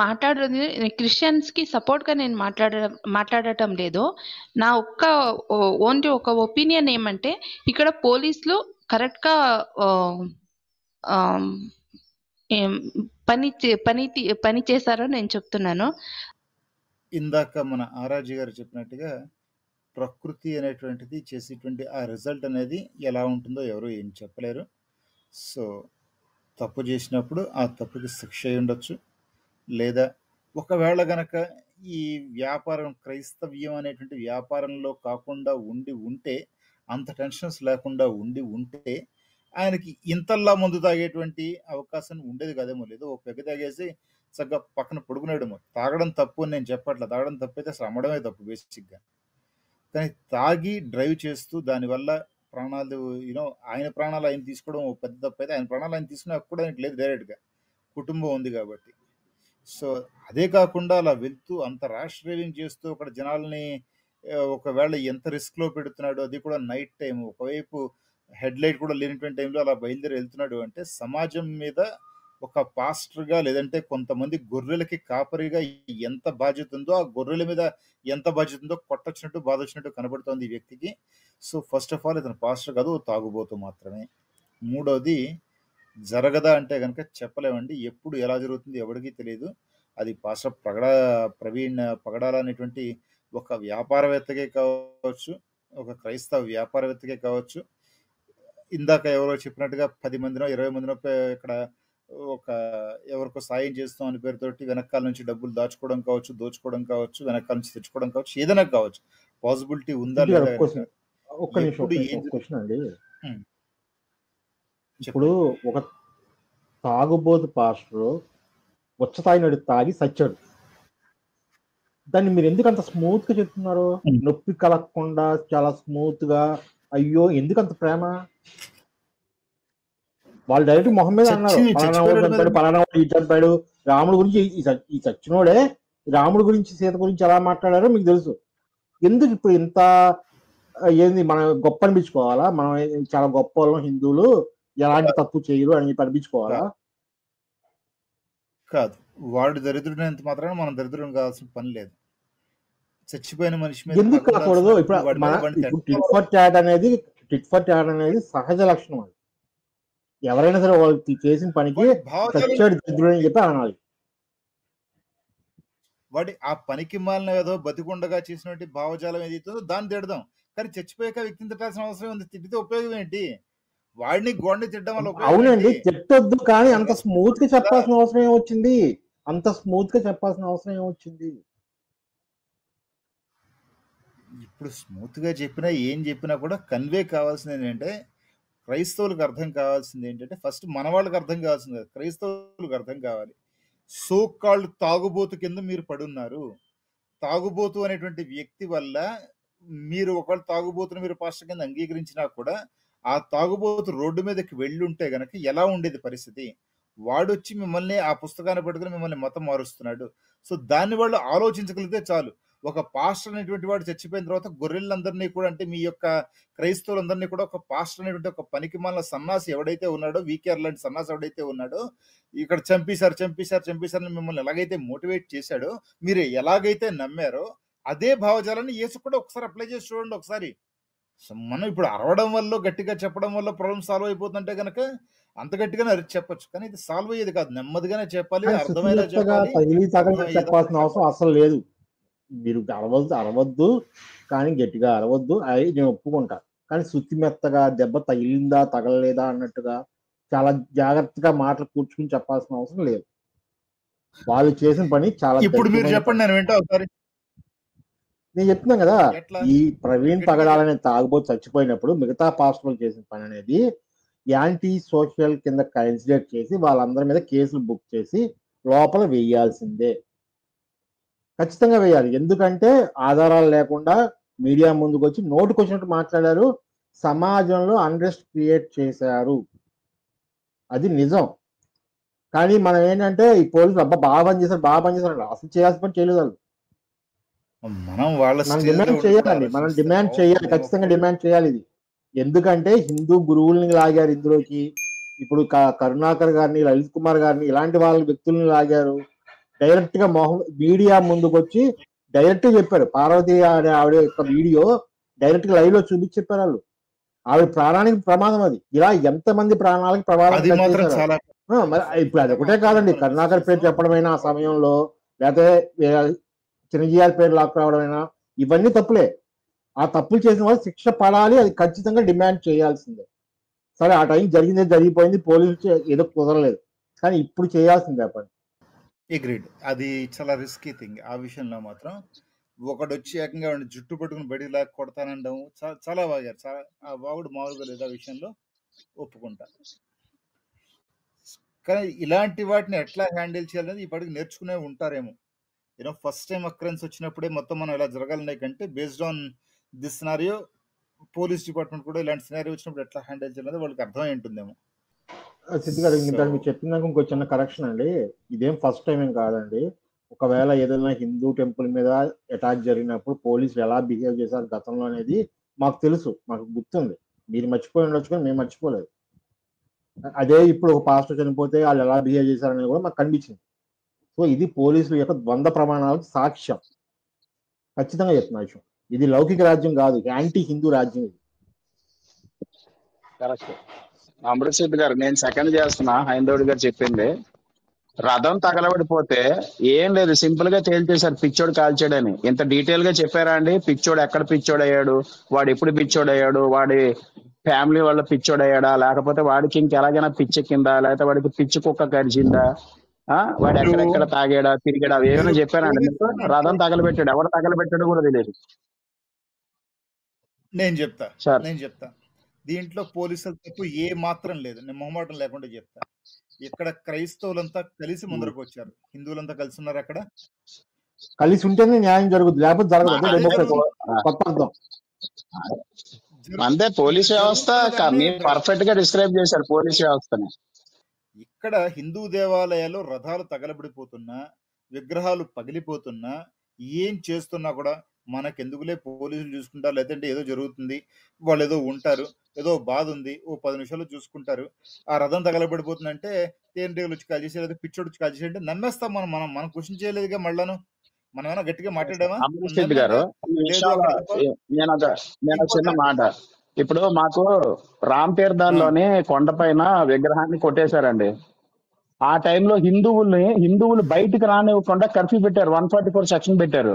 మాట్లాడేది క్రిస్టియన్స్ కి సపోర్ట్ గా నేను మాట్లాడటం లేదు. నా ఓన్లీ ఒక ఒపీనియన్ ఏమంటే, ఇక్కడ పోలీసులు కరెక్ట్ గా ఆ, పని చేశారో నేను చెప్తున్నాను. ఇందాక మన ఆరాజీ గారు చెప్పినట్టుగా ప్రకృతి అనేటువంటిది చేసేటువంటి ఆ రిజల్ట్ అనేది ఎలా ఉంటుందో ఎవరు ఏం చెప్పలేరు. సో తప్పు చేసినప్పుడు ఆ తప్పుకి శిక్ష అయి ఉండొచ్చు, లేదా ఒకవేళ గనక ఈ వ్యాపారం క్రైస్తవ్యం అనేటువంటి వ్యాపారంలో కాకుండా ఉంటే, అంత టెన్షన్స్ లేకుండా ఉంటే ఆయనకి ఇంతల్లా మందు తాగేటువంటి అవకాశం ఉండేది కదేమో. లేదు ఒక పెగ్గ తాగేసి చక్కగా పక్కన పడుకునేడేమో. తాగడం తప్పు అని నేను చెప్పట్లా, తాగడం తప్పు అయితే అసలు అమ్మడమే తప్పు బేసిక్గా. కానీ తాగి డ్రైవ్ చేస్తూ దానివల్ల ప్రాణాలు ఆయన ప్రాణాలు ఆయన తీసుకోవడం ఒక పెద్ద తప్పు అయితే, ఆయన ప్రాణాలు ఆయన తీసుకునే హక్కు కూడా ఆయనకి లేదు డైరెక్ట్గా, కుటుంబం ఉంది కాబట్టి. సో అదే కాకుండా అలా వెళ్తూ అంత ర్యాష్ డ్రైవింగ్ చేస్తూ అక్కడ జనాల్ని ఒకవేళ ఎంత రిస్క్లో పెడుతున్నాడు, అది కూడా నైట్ టైం, ఒకవైపు హెడ్ లైట్ కూడా లేనటువంటి టైంలో అలా బయలుదేరి వెళ్తున్నాడు అంటే సమాజం మీద ఒక పాస్టర్గా, లేదంటే కొంతమంది గొర్రెలకి కాపరిగా ఎంత బాధ్యత ఉందో, ఆ గొర్రెల మీద ఎంత బాధ్యత ఉందో కొట్టొచ్చినట్టు బాధ వచ్చినట్టు కనబడుతోంది ఈ వ్యక్తికి. సో ఫస్ట్ ఆఫ్ ఆల్ ఇతను పాస్టర్ కాదు, తాగుబోతు మాత్రమే. మూడోది, జరగదా అంటే కనుక చెప్పలేమండి. ఎప్పుడు ఎలా జరుగుతుంది ఎవరికి తెలియదు. అది పాస్టర్ ప్రవీణ్ పగడాల అనేటువంటి ఒక వ్యాపారవేత్తకే కావచ్చు, ఒక క్రైస్తవ వ్యాపారవేత్తకే కావచ్చు, ఇందాక ఎవరో చెప్పినట్టుగా 10 మందినో 20 మందినో ఇక్కడ ఒక ఎవరికో సాయం చేస్తాం అని పేరుతోటి వెనకాల నుంచి డబ్బులు దాచుకోవడం కావచ్చు, దోచుకోవడం కావచ్చు, వెనకాల నుంచి తెచ్చుకోవడం కావచ్చు, ఏదైనా కావచ్చు. పాసిబిలిటీ ఉందా లేదా? ఒక్క నిమిషం క్వశ్చన్ అండి. ఇప్పుడు ఒక తాగుబోతు పాస్టర్ వచ్చతాయినడు తాగి సచ్చాడు, దాన్ని మీరు ఎందుకు అంత స్మూత్ గా చెప్తున్నారు? నొప్పి కలగకుండా చాలా స్మూత్ గా, అయ్యో ఎందుకు అంత ప్రేమ? వాళ్ళు డైరెక్ట్ మొహం మీద అన్నారు, పలానా వాడు చంపాడు, పలానా వాడు ఈ చంపాడు. రాముడు గురించి ఈ చచ్చినోడే రాముడు గురించి సీత గురించి ఎలా మాట్లాడారో మీకు తెలుసు. ఎందుకు ఇప్పుడు ఇంత ఏంది మనం గొప్ప అనిపించుకోవాలా? మనం చాలా గొప్ప వాళ్ళం, హిందువులు ఎలాంటి తప్పు చేయరు అని అనిపించుకోవాలా? కాదు, వాడు దరిద్రుడైనంత మాత్రాన మనం దరిద్రం కావాల్సిన పని లేదు. చచ్చిపోయిన మనిషి మీద ఎందుకు కాకూడదు? ఇప్పుడు టిట్ ఫర్ టాట్ అనేది సహజ లక్షణం. అది ఎవరైనా సరే వాళ్ళు చేసిన పనికి చచ్చాడు దరిద్రుడు అని చెప్పి అనాలి. వాడి ఆ పనికి మాలిన ఏదో బతికుండగా చేసినటువంటి భావజాలం ఏదైతుందో దాన్ని తిడదాం, కానీ చచ్చిపోయాక వ్యక్తిని తిట్టాల్సిన అవసరం ఉంది. తిట్టితే ఉపయోగం ఏంటి? వాడిని గోడని తిట్టడం వల్ల అవునండి, తిట్టొద్దు, కానీ అంత స్మూత్ గా చెప్పాల్సిన అవసరం ఏమొచ్చింది? అంత స్మూత్ గా చెప్పాల్సిన అవసరం ఏమొచ్చింది? ఇప్పుడు స్మూత్ గా చెప్పినా ఏం చెప్పినా కూడా కన్వే కావాల్సింది ఏంటంటే, క్రైస్తవులకు అర్థం కావాల్సింది ఏంటంటే, ఫస్ట్ మన వాళ్ళకి అర్థం కావాల్సింది కాదు, క్రైస్తవులకు అర్థం కావాలి. సో కాల్డ్ తాగుబోతు కింద మీరు పడున్నారు. తాగుబోతు అనేటువంటి వ్యక్తి వల్ల మీరు ఒకవేళ తాగుబోతుని మీరు పాస్టర్ కింద అంగీకరించినా కూడా, ఆ తాగుబోతు రోడ్డు మీదకి వెళ్ళి ఉంటే గనక ఎలా ఉండేది పరిస్థితి? వాడు వచ్చి మిమ్మల్ని ఆ పుస్తకాన్ని పట్టుకుని మిమ్మల్ని మతం మారుస్తున్నాడు. సో దాన్ని వాళ్ళు ఆలోచించగలిగితే చాలు. ఒక పాస్టర్ అనేటువంటి వాడు చచ్చిపోయిన తర్వాత గొర్రెలందరినీ కూడా, అంటే మీ యొక్క క్రైస్తవులందరినీ కూడా ఒక పాస్టర్ అనేటువంటి ఒక పనికి మాలిన సన్నాసి ఎవడైతే ఉన్నాడో, వీకేఆర్ లాంటి సన్నాసి ఎవడైతే ఉన్నాడో, ఇక్కడ చంపేశారు మిమ్మల్ని ఎలాగైతే మోటివేట్ చేశాడో, మీరు ఎలాగైతే నమ్మారో అదే భావజాలాన్ని యేసు కూడా ఒకసారి అప్లై చేసి చూడండి ఒకసారి. మనం ఇప్పుడు అరవడం వల్ల, గట్టిగా చెప్పడం వల్ల ప్రాబ్లం సాల్వ్ అయిపోతుంటే కనుక అంత గట్టిగానే అరిచి చెప్పొచ్చు, కానీ ఇది సాల్వ్ అయ్యేది కాదు. నెమ్మదిగానే చెప్పాలి, అర్థమయ్యేలా చెప్పాల్సిన అవసరం అసలు లేదు. మీరు అరవద్దు కానీ గట్టిగా అరవద్దు, అవి నేను ఒప్పుకుంటా. కానీ శుద్ధి మెత్తగా దెబ్బ తగిలిందా తగలలేదా అన్నట్టుగా చాలా జాగ్రత్తగా మాటలు కూర్చుకుని చెప్పాల్సిన అవసరం లేదు. వాళ్ళు చేసిన పని చాలా. ఇప్పుడు మీరు చెప్పండి, నేను వింటా ఒకసారి. నేను చెప్తున్నాను కదా, ఈ ప్రవీణ్ పగడాలనే తాగుబోతు చచ్చిపోయినప్పుడు మిగతా పాస్టర్లు చేసిన పని అనేది యాంటీ సోషల్ కింద కన్సిడర్ చేసి వాళ్ళందరి మీద కేసులు బుక్ చేసి లోపల వేయాల్సిందే, ఖచ్చితంగా వేయాలి. ఎందుకంటే ఆధారాలు లేకుండా మీడియా ముందుకు వచ్చి నోటుకు వచ్చినట్టు మాట్లాడారు, సమాజంలో అన్రెస్ట్ క్రియేట్ చేశారు, అది నిజం. కానీ మనం ఏంటంటే ఈ పోలీసులు అబ్బా బాగా పని చేశారు అసలు చేయాల్సిన పని చేయలేదు వాళ్ళు. మనం వాళ్ళ మనం స్టేజ్లో డిమాండ్ ఉండి కూడా చేయాలండి, మనం ఆలోచిస్తే డిమాండ్ చేయాలి, బాగుంటుందేమో. ఖచ్చితంగా డిమాండ్ చేయాలి ఇది. ఎందుకంటే హిందూ గురువుల్ని లాగారు ఇందులోకి, ఇప్పుడు కరుణాకర్ గారిని, లలిత్ కుమార్ గారిని, ఇలాంటి వాళ్ళ వ్యక్తుల్ని లాగారు. డైరెక్ట్ గా మీడియా ముందుకు వచ్చి డైరెక్ట్ గా చెప్పారు. పార్వతి అనే ఆవిడ యొక్క వీడియో డైరెక్ట్ గా లైవ్ లో చూపించి చెప్పారు వాళ్ళు. ఆవిడ ప్రాణానికి ప్రమాదం అది. ఇలా ఎంతమంది ప్రాణాలకు ప్రమాదం అది మాత్రం చేశారు. చాలా మరి ఇప్పుడు అది ఒకటే కాదండి, కరుణాకర్ పేరు చెప్పడమైనా ఆ సమయంలో, లేకపోతే చిరంజీవి పేరు లాక్కురావడమైనా, ఇవన్నీ తప్పులే. ఆ తప్పులు చేసిన వాళ్ళు శిక్ష పడాలి, అది ఖచ్చితంగా డిమాండ్ చేయాల్సిందే. సరే ఆ టైం జరిగిందే జరిగిపోయింది, పోలీసులు ఏదో కుదరలేదు, కానీ ఇప్పుడు చేయాల్సిందే పని. అగ్రీడ్. అది చాలా రిస్కీ థింగ్. ఆ విషయంలో మాత్రం ఒకడు వచ్చి ఏకంగా వాడిని జుట్టు పట్టుకుని బడిలా కొడతానండం చాలా బాగారు. చాలా ఆ వాగుడు మామూలుగా లేదు. ఆ విషయంలో ఒప్పుకుంటా. కానీ ఇలాంటి వాటిని ఎట్లా హ్యాండిల్ చేయాలనేది ఇప్పటికి నేర్చుకునే ఉంటారేమో. ఫస్ట్ టైం అక్రెన్స్ వచ్చినప్పుడే మొత్తం మనం ఇలా జరగాలనే కంటే based on this scenario police department కూడా ఇలాంటి సినారియో వచ్చినప్పుడు ఎట్లా హ్యాండిల్ చేయాలనేది వాళ్ళకి అర్థమై ఉంటుందేమో. సిద్ధి గారు మీరు చెప్పినాక ఇంకో చిన్న కరెక్షన్ అండి, ఇదేం ఫస్ట్ టైం ఏం కాదండి. ఒకవేళ ఏదైనా హిందూ టెంపుల్ మీద అటాక్ జరిగినప్పుడు పోలీసులు ఎలా బిహేవ్ చేశారు గతంలో అనేది మాకు తెలుసు, మాకు గుర్తుంది. మీరు మర్చిపోయి ఉండొచ్చు కానీ మేము మర్చిపోలేదు. అదే ఇప్పుడు ఒక పాస్టర్ చనిపోతే వాళ్ళు ఎలా బిహేవ్ చేశారనేది కూడా మాకు కనిపించింది. సో ఇది పోలీసుల యొక్క ద్వంద్వ ప్రమాణాలకు సాక్ష్యం. ఖచ్చితంగా చెప్తున్నా విషయం, ఇది లౌకిక రాజ్యం కాదు, యాంటీ హిందూ రాజ్యం ఇది. కరెక్ట్. అమృత్ గారు, నేను సెకండ్ చేస్తున్నా హైందవుడి గారు చెప్పింది. రథం తగలబడిపోతే ఏం లేదు, సింపుల్ గా తేల్చేశారు పిచ్చోడు కాల్చాడని. ఇంత డీటెయిల్ గా చెప్పారా అండి? పిచ్చోడు ఎక్కడ పిచ్చోడయ్యాడు, వాడు ఎప్పుడు పిచ్చోడయ్యాడు, వాడి ఫ్యామిలీ వాళ్ళ పిచ్చోడయ్యాడా, లేకపోతే వాడికి ఇంకెలాగైనా పిచ్చెక్కిందా, లేకపోతే వాడికి పిచ్చి కుక్క కరిచిందా, వాడు ఎక్కడెక్కడ తాగాడా తిరిగాడా, అవి ఏమైనా చెప్పారండి మీకు? రథం తగలబెట్టాడు, ఎవరు తగలబెట్టాడో కూడా తెలియదు. నేను చెప్తా సార్ నేను చెప్తా దీంట్లో పోలీసుల తప్పు ఏ మాత్రం లేదు. నేను మొహమాటం లేకుండా చెప్తా. ఇక్కడ క్రైస్తవులంతా కలిసి ముందరకు వచ్చారు, హిందువులంతా కలిసి ఉన్నారు. అక్కడ కలిసి ఉంటేనే న్యాయం జరుగుతుంది, లేకపోతే జరగదు. అదే డెమోక్రసీ కొత్త అర్థం. అంతే. పోలీస్ వ్యవస్థ మీరు పర్ఫెక్ట్ గా డిస్క్రైబ్ చేశారు పోలీస్ వ్యవస్థని. ఇక్కడ హిందూ దేవాలయాల్లో రథాలు తగలబడిపోతున్నా, విగ్రహాలు పగిలిపోతున్నా, ఏం చేస్తున్నా కూడా మనకెందుకులే, పోలీసులు చూసుకుంటారు, లేదంటే ఏదో జరుగుతుంది, వాళ్ళు ఏదో ఉంటారు, ఏదో బాధ ఉంది, ఓ 10 నిమిషాలు చూసుకుంటారు. ఆ రథం తగలబడిపోతుందంటే తేనెటీగలు వచ్చి కాల్ చేసి, లేదా పిచ్చోడు వచ్చి కాల్ చేసి అంటే నమ్మేస్తాం. మనం మనం మనం క్వశ్చన్ చేయలేదుగా. మళ్ళాను మనం ఏమైనా గట్టిగా మాట్లాడామా? అమృత్ గారు, నేను చిన్న మాట. ఇప్పుడు మాకు రామ్ తీర్థాల్లోని కొండపైన విగ్రహాన్ని కొట్టేశారండి. ఆ టైంలో హిందువులు బయటికి రానివ్వకుండా కర్ఫ్యూ పెట్టారు, 144 సెక్షన్ పెట్టారు.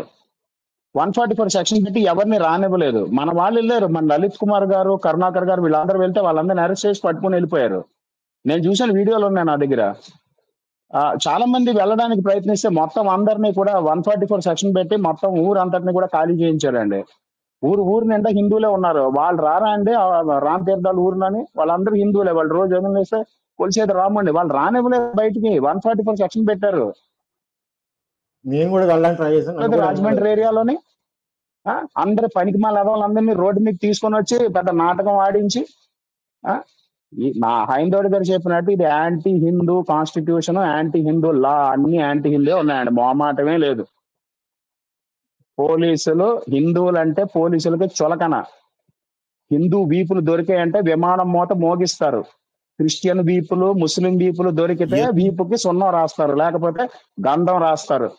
144 సెక్షన్ పెట్టి ఎవరిని రానివ్వలేదు. మన వాళ్ళు వెళ్ళారు, మన లలిత్ కుమార్ గారు, కరుణాకర్ గారు, వీళ్ళందరూ వెళ్తే వాళ్ళందరినీ అరెస్ట్ చేసి పట్టుకుని వెళ్ళిపోయారు. నేను చూసిన వీడియోలు ఉన్నాయి నా దగ్గర. చాలా మంది వెళ్ళడానికి ప్రయత్నిస్తే మొత్తం అందరినీ కూడా 144 సెక్షన్ పెట్టి మొత్తం ఊరంతటిని కూడా ఖాళీ చేయించారండి. ఊరు నిండా హిందువులే ఉన్నారు. వాళ్ళు రారా అండి రామ్ తీర్థాలు ఊరునని? వాళ్ళందరూ హిందువులే. వాళ్ళు రోజు జగన్ వేస్తే కొలిసేది రామండి, వాళ్ళు రానివ్వలేదు బయటికి. 144 సెక్షన్ పెట్టారు. నేను కూడా వెళ్ళడానికి ట్రై చేశాను రాజమండ్రి ఏరియాలోని. అందరు పనికి మాల అందరినీ రోడ్డు మీద తీసుకొని వచ్చి పెద్ద నాటకం ఆడించి, నా హైందవుడి గారు చెప్పినట్టు ఇది anti Hindu constitution, anti Hindu law, అన్ని యాంటీ హిందూ ఉన్నాయండి, మొహమాటమే లేదు. పోలీసులు హిందువులంటే పోలీసులకి చులకన. హిందూ వీపులు దొరికాయంటే విమానం మోత మోగిస్తారు. క్రిస్టియన్ వీపులు, ముస్లిం వీపులు దొరికితే వీపుకి సున్నం రాస్తారు, లేకపోతే గంధం రాస్తారు.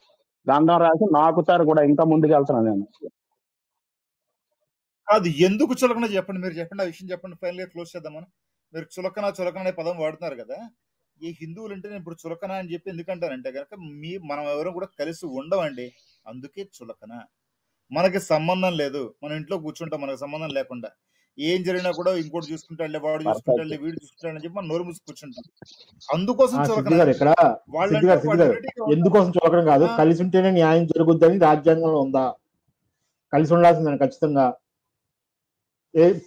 గంధం రాసి నాకుతారు కూడా. ఇంకా ముందుకు వెళ్తున్నాను నేను. అది ఎందుకు చులకన చెప్పండి, మీరు చెప్పండి, ఆ విషయం చెప్పండి. ఫైనల్ గా క్లోజ్ చేద్దాం మనం. మీరు చులకన అనే పదం వాడుతున్నారు కదా, ఈ హిందువులు అంటే నేను ఇప్పుడు చులకన అని చెప్పి ఎందుకంటారంటే కనుక మనం ఎవరు కూడా కలిసి ఉండవండి, అందుకే చులకన. మనకి సంబంధం లేదు, మన ఇంట్లో కూర్చుంటాం మనకు సంబంధం లేకుండా. ఏం జరిగినా కూడా ఇంకోటి చూసుకుంటాడులే, వాడు చూసుకుంటాడులే, వీడు చూసుకుంటాడని చెప్పి మనం నోరు మూసి కూర్చుంటాం. అందుకోసం చులకన. ఎందుకోసం చులకన కాదు, కలిసి ఉంటేనే న్యాయం జరుగుద్దని రాజ్యాంగంలో ఉందా? కలిసి ఉండాల్సిందని ఖచ్చితంగా.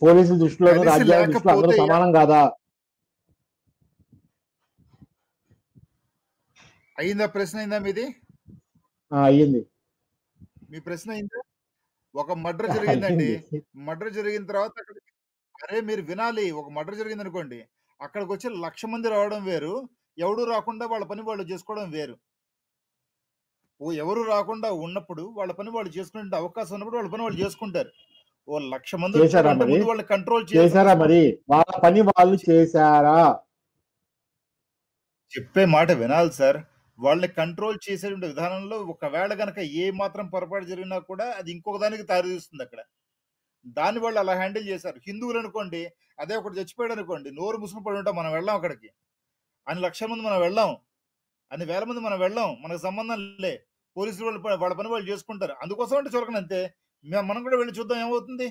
పోలీసుల దృష్టిలో, రాజ్యాంగ దృష్టిలో అందరూ సమానం కాదా? అయిందా? ప్రశ్న అయిందా మీది? అయ్యింది. మీ ప్రశ్న అయిందా? ఒక మర్డర్ జరిగిందండి. అయ్యింది. మర్డర్ జరిగిన తర్వాత అరే మీరు వినాలి. ఒక మర్డర్ జరిగింది అనుకోండి, అక్కడికి వచ్చి 1,00,000 మంది రావడం వేరు, ఎవడు రాకుండా వాళ్ళ పని వాళ్ళు చేసుకోవడం వేరు. ఎవరు రాకుండా ఉన్నప్పుడు వాళ్ళ పని వాళ్ళు చేసుకునే అవకాశం ఉన్నప్పుడు వాళ్ళ పని వాళ్ళు చేసుకుంటారు. ఓ 1,00,000 మంది చేశారా వచ్చారంటే మరి? ముందు వాళ్ళని కంట్రోల్ చేశారా మరి? వాళ్ళ పని వాళ్ళు చేశారా? చెప్పే మాట వినాలి సార్. వాళ్ళని కంట్రోల్ చేసేటువంటి విధానంలో ఒకవేళ గనక ఏ మాత్రం పొరపాటు జరిగినా కూడా అది ఇంకొక దానికి దారితీస్తుంది అక్కడ. దాన్ని వాళ్ళు అలా హ్యాండిల్ చేశారు. హిందువులు అనుకోండి, అదే ఒకటి చచ్చిపోయాడు అనుకోండి, నోరు ముసుగు పడి ఉంటాం, మనం వెళ్ళాం అక్కడికి. అన్ని 1,00,000 మంది మనం వెళ్ళాం, అన్ని 1,000 మంది మనం వెళ్ళాం, మనకు సంబంధం లే. పోలీసులు వాళ్ళ పని వాళ్ళు చేసుకుంటారు. అందుకోసం అంటే చూడకండి అంతే. మనం కూడా వెళ్ళి చూద్దాం ఏమవుతుంది.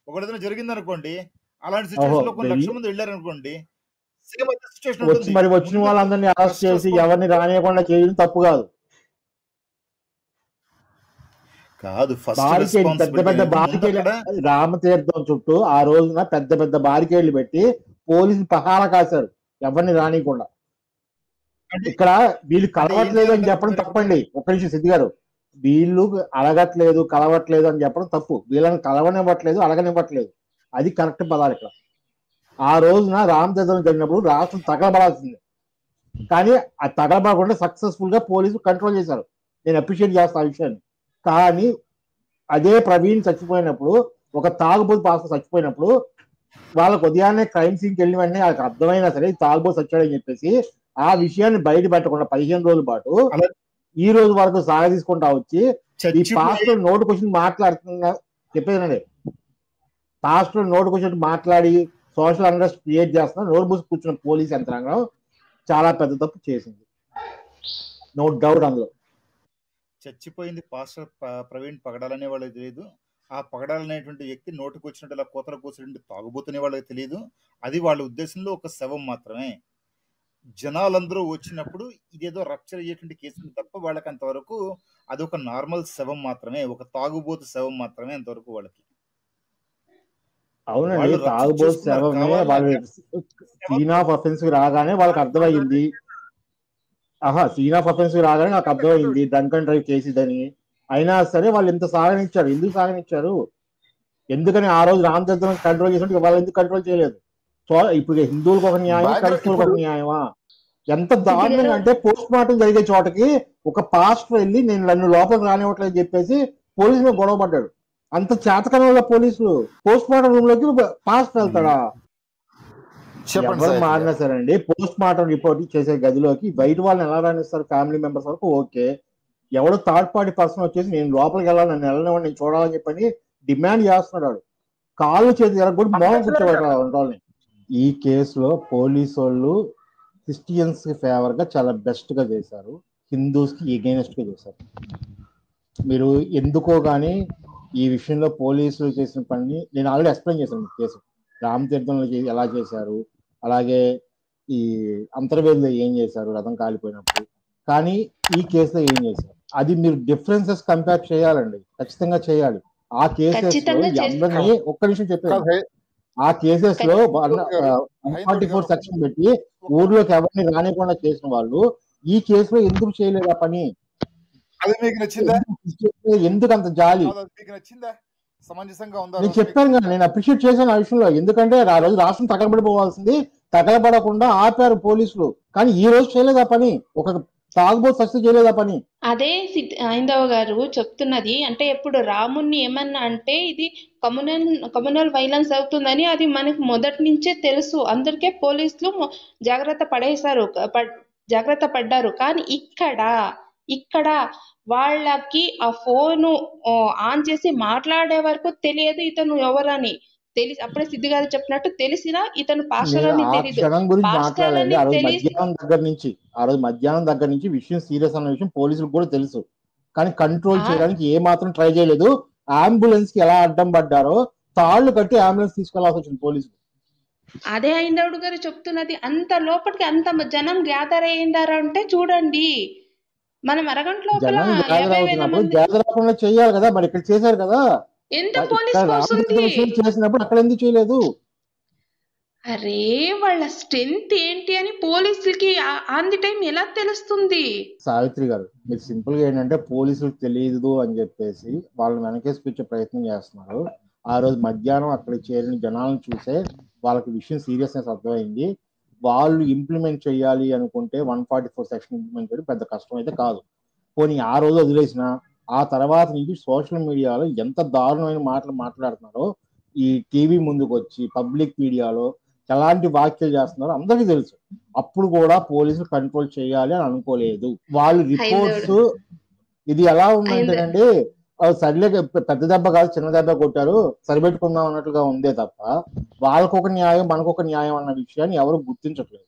ఒకటి జరిగింది అనుకోండి, అలాంటి సిచ్యువేషన్ లో కొన్ని 1,00,000 మంది వెళ్ళారు అనుకోండి, సేమ్ అదే సిచ్యువేషన్ వచ్చి మరి వచ్చిన వాళ్ళందరినీ అరెస్ట్ చేసి ఎవరిని రానియకుండా చేయడం తప్పు కాదు. బారికేడ్ పెద్ద పెద్ద బారికేడ్ రామతీర్థం చుట్టూ ఆ రోజున పెద్ద పెద్ద బారికేడ్లు పెట్టి పోలీసులు పహారా కాశారు ఎవరిని రానియకుండా. ఇక్కడ వీళ్ళు కలవట్లేదు అని చెప్పడం తప్పండి. ఒక్క నిమిషం సిద్ధి గారు, వీళ్ళు అడగట్లేదు కలవట్లేదు అని చెప్పడం తప్పు. వీళ్ళని కలవనివ్వట్లేదు అడగనివ్వట్లేదు, అది కరెక్ట్ పదాలు. ఇక్కడ ఆ రోజున రామతీర్థం జరిగినప్పుడు రాష్ట్రం తగలబడాల్సింది, కానీ ఆ తగలబడకుండా సక్సెస్ఫుల్ గా పోలీసులు కంట్రోల్ చేశారు. నేను అప్రిషియేట్ చేస్తాను ఆ విషయాన్ని. కానీ అదే ప్రవీణ్ చచ్చిపోయినప్పుడు, ఒక తాగుబోతు పాస్టర్ చచ్చిపోయినప్పుడు, వాళ్ళకు ఉదయాన్నే క్రైమ్ సీన్కి వెళ్ళిన వెంటనే వాళ్ళకి అర్థమైనా సరే తాగుబోతు చచ్చాడని చెప్పేసి ఆ విషయాన్ని బయట పెట్టకుండా 15 రోజుల పాటు ఈ రోజు వరకు సాగదీసుకుంటా వచ్చి ఈ పాస్టర్ నోటుకొచ్చి మాట్లాడుతున్నా చెప్పేదండి. పాస్టర్ నోటుకొచ్చి మాట్లాడి సోషల్ అన్రెస్ట్ క్రియేట్ చేస్తున్నా నోటు మూసి కూర్చున్న పోలీస్ యంత్రాంగం చాలా పెద్ద తప్పు చేసింది, నో డౌట్. అందులో చచ్చిపోయింది పాస్టర్ ప్రవీణ్ పగడాలనే వాళ్ళకి తెలియదు. ఆ పగడాలనేటువంటి వ్యక్తి నోటికి వచ్చినట్టు ఇలా కోతలు కూర్చుంటే తాగుబోతునే వాళ్ళకి తెలియదు. అది వాళ్ళ ఉద్దేశంలో ఒక శవం మాత్రమే. జనాలందరూ వచ్చినప్పుడు ఇదేదో రప్చర్ అయ్యేటువంటి కేసు తప్ప వాళ్ళకి అంతవరకు అది ఒక నార్మల్ శవం మాత్రమే, ఒక తాగుబోతు శవం మాత్రమే అంతవరకు వాళ్ళకి. అవునండి, తాగుబోతు శవమే. వాళ్ళు సీన్ ఆఫ్ అఫెన్స్ రాగానే వాళ్ళకి అర్థమయ్యింది. సీన్ ఆఫ్ అఫెన్స్ రాగానే నాకు అర్థమైంది డ్రంక్ అండ్ డ్రైవ్ చేసిదని. అయినా సరే వాళ్ళు ఎంత సాగనిచ్చారు. ఎందుకు సాగనిచ్చారు? ఎందుకని ఆ రోజు రామతీర్థం కంట్రోల్ చేసినట్టు వాళ్ళు ఎందుకు కంట్రోల్ చేయలేదు? సో ఇప్పుడు హిందువులకు ఒక న్యాయం, క్రైస్తవులకు ఒక న్యాయమా? ఎంత దారుణంగా అంటే పోస్ట్ మార్టం జరిగే చోటకి ఒక పాస్టర్ వెళ్ళి నేను నన్ను లోపలికి రానివ్వట్లేదు చెప్పేసి పోలీసులు గొడవ పడ్డాడు. అంత చేతకన వల్ల పోలీసులు పోస్ట్ మార్టం రూమ్ లోకి పాస్టర్ వెళ్తాడా? ఎవరు మారినా సరే అండి, పోస్ట్ మార్టం రిపోర్ట్ చేసే గదిలోకి బయట వాళ్ళని ఎలా రానిస్తారు? ఫ్యామిలీ మెంబర్స్ వరకు ఓకే, ఎవడో థర్డ్ పార్టీ పర్సన్ వచ్చేసి నేను లోపలికి వెళ్ళాలి, నన్ను వెళ్ళనివ్వండి, నేను చూడాలని చెప్పని డిమాండ్ చేస్తున్నాడు. కాళ్ళు చేతి కూడా మౌనం కూర్చోబెట్టాలి వాళ్ళని. ఈ కేసులో పోలీసు వాళ్ళు క్రిస్టియన్స్ కి ఫేవర్ గా చాలా బెస్ట్ గా చేశారు, హిందూస్ కి ఎగైనెస్ట్ గా చేశారు. మీరు ఎందుకో కానీ ఈ విషయంలో పోలీసులు చేసిన పని నేను ఆల్రెడీ ఎక్స్ప్లెయిన్ చేశాను. కేసు రామతీర్థంలో ఎలా చేశారు, అలాగే ఈ అంతర్వేదిలో ఏం చేశారు రథం కాలిపోయినప్పుడు, కానీ ఈ కేసులో ఏం చేశారు అది మీరు డిఫరెన్సెస్ కంపేర్ చేయాలండి, ఖచ్చితంగా చేయాలి. ఆ కేసెస్ లో అందరినీ ఒక్క నిమిషం చెప్పారు, ఆ కేసెస్ లో 144 సెక్షన్ పెట్టి ఊర్లోకి ఎవరిని రానికుండా చేసిన వాళ్ళు ఈ కేసులో ఎందుకు చేయలేదు ఆ పని? ఎందుకు అంత జాలి? నేను చెప్పాను కదా, నేను అప్రిషియేట్ చేశాను ఆ విషయంలో. ఎందుకంటే ఆ రోజు రాష్ట్రం తగలబడిపోవాల్సింది, తగలబడకుండా ఆపారు పోలీసులు, కానీ ఈ రోజు చేయలేదు ఆ పని. ఒక తాగుబోతు సస్తి చేయలేదు ఆ పని. అదే హైందవ గారు చెప్తున్నది. అంటే ఇప్పుడు రాముణ్ణి ఏమన్నా అంటే ఇది కమ్యూనల్ వైలెన్స్ అవుతుందని అది మనకు మొదటి నుంచే తెలుసు. అందరికీ పోలీసులు జాగ్రత్త పడ్డారు. కానీ ఇక్కడ వాళ్ళకి ఆ ఫోను ఆన్ చేసి మాట్లాడే వరకు తెలియదు ఇతను ఎవరని. అప్పుడే సిద్ధి గారు చెప్పినట్టు తెలిసినా ఇతను పాస్టర్ అని తెలియదు. ఆ రోజు మధ్యాహ్నం దగ్గర నుంచి విషయం సీరియస్ అన్న విషయం పోలీసులకు కూడా తెలుసు, కానీ కంట్రోల్ చేయడానికి ఏ మాత్రం ట్రై చేయలేదు. అంబులెన్స్ కి ఎలా అడ్డం పడ్డారో తాళ్లు కట్టి అంబులెన్స్ తీసుకెళ్లాల్సి వచ్చింది పోలీసులు. అదే హైందవుడు గారు చెప్తున్నది. అంత లోపలికి అంత జనం గ్యాదర్ అయ్యిందారంటే చూడండి, మనం అరగంటలో గ్యాదర్ అవ్వకుండా చేయాలి కదా. మరి ఇక్కడ చేశారు కదా, ఎంత పోలీస్ ఫోర్స్ ఉంది చేసినప్పుడు అక్కడ ఎందుకు చేయలేదు? అరే వాళ్ళ స్ట్రెంత్ ఏంటి అని పోలీసులకి ఆన్ ది టైం ఎలా తెలుస్తుంది? సావిత్రి గారు, మీరు సింపుల్ గా ఏంటంటే పోలీసులకు తెలియదు అని చెప్పేసి వాళ్ళని వెనకేసుకొచ్చే ప్రయత్నం చేస్తున్నారు. ఆ రోజు మధ్యాహ్నం అక్కడ చేరిన జనాలను చూసే వాళ్ళకి విషయం సీరియస్నెస్ అర్థమైంది. వాళ్ళు ఇంప్లిమెంట్ చేయాలి అనుకుంటే 144 సెక్షన్ ఇంప్లిమెంట్ చేయడం పెద్ద కష్టం అయితే కాదు. పోనీ ఆ రోజు వదిలేసిన ఆ తర్వాత నుంచి సోషల్ మీడియాలో ఎంత దారుణమైన మాటలు మాట్లాడుతున్నారో, ఈ టీవీ ముందుకు వచ్చి పబ్లిక్ మీడియాలో ఎలాంటి వ్యాఖ్యలు చేస్తున్నారో అందరికీ తెలుసు. అప్పుడు కూడా పోలీసులు కంట్రోల్ చేయాలి అని అనుకోలేదు. వాళ్ళు రిపోర్ట్స్ హైందవుడు ఇది ఎలా హైంద ఉందంటేనండి, సరిలే పెద్ద దెబ్బ కాదు చిన్న దెబ్బ కొట్టారు సరిపెట్టుకుందాం అన్నట్లుగా ఉందే తప్ప వాళ్ళకొక న్యాయం మనకొక న్యాయం అన్న విషయాన్ని ఎవరు గుర్తించట్లేదు.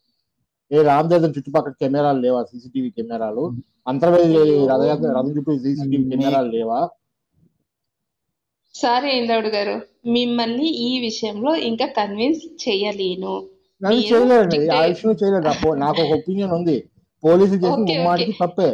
ఏ రామదేవం చుట్టుపక్కల కెమెరాలు లేవా? సీసీటీవీ కెమెరాలు అంతర్వేది అయ్యో రథం చుట్టూ సీసీటీవీ మీ కెమెరాలు లేవా? సారీ హైందవుడు గారు, మిమ్మల్ని ఈ విషయంలో ఇంకా కన్విన్స్ చేయలేను. నన్ను మీరు చేయలేదండి, ఆ డిక్టేట్ విషయంలో చేయలేదు. నాకు ఒక ఒపీనియన్ ఉంది, పోలీసులు చేసిన ఓకే ఓకే ముమ్మాటికి తప్పే.